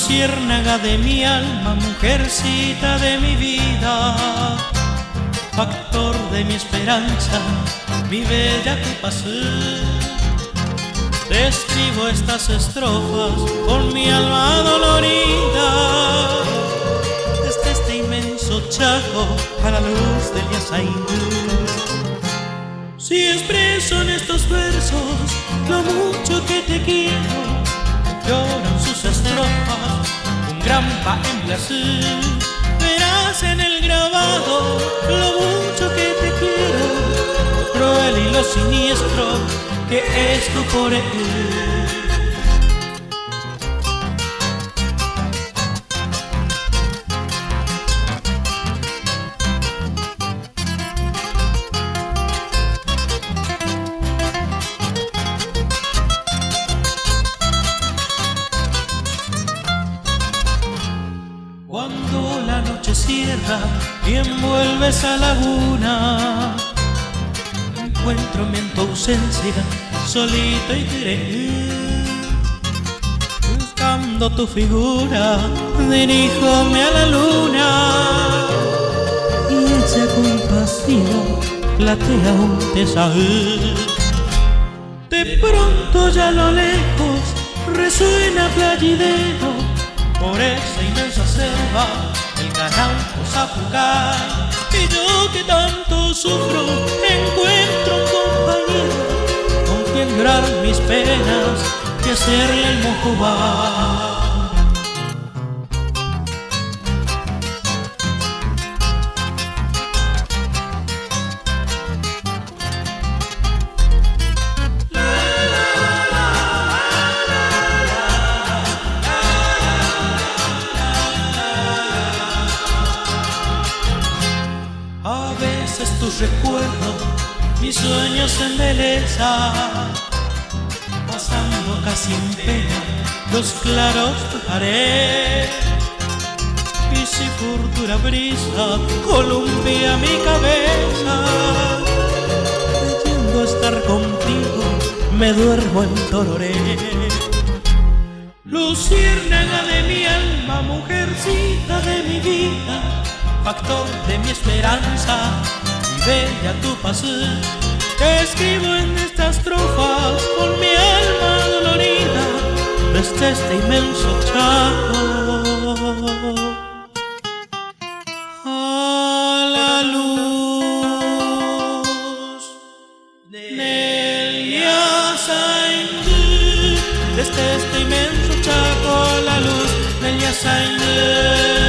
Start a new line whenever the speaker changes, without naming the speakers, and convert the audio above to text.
luciérnaga de mi alma, mujercita de mi vida, factor de mi esperanza, mi bella tu pasión. Te escribo estas estrofas con mi alma dolorida, desde este inmenso Chaco a la luz del Yasaindú. Si expreso en estos versos lo mucho que te quiero, lloran sus estrofas un gran pa en placer. Verás en el grabado lo mucho que te quiero, lo cruel y lo siniestro que es tu por él. Cuando la noche cierra y envuelve esa laguna, encuéntrame en tu ausencia, solito y querer. Buscando tu figura, diríjome a la luna, y ella compasiva platea un tesaúl. De pronto ya a lo lejos resuena Playidero, por esa inmensa selva el Canauco Zapucay. Y yo que tanto sufro encuentro un compañero con quien llorar mis penas y hacerle el mojobá. A veces tus recuerdos, mis sueños se embelezan, pasando casi en pena los claros tocaré. Y si por dura brisa columpia mi cabeza, creyendo estar contigo me duermo en Tororé. Luciérnaga de mi alma, mujercita de mi vida, factor de mi esperanza, mi bella tu pasión. Te escribo en estas estrofas con mi alma dolorida, desde este inmenso Chaco a la luz del Yasaindú. Desde este inmenso Chaco a la luz del Yasaindú.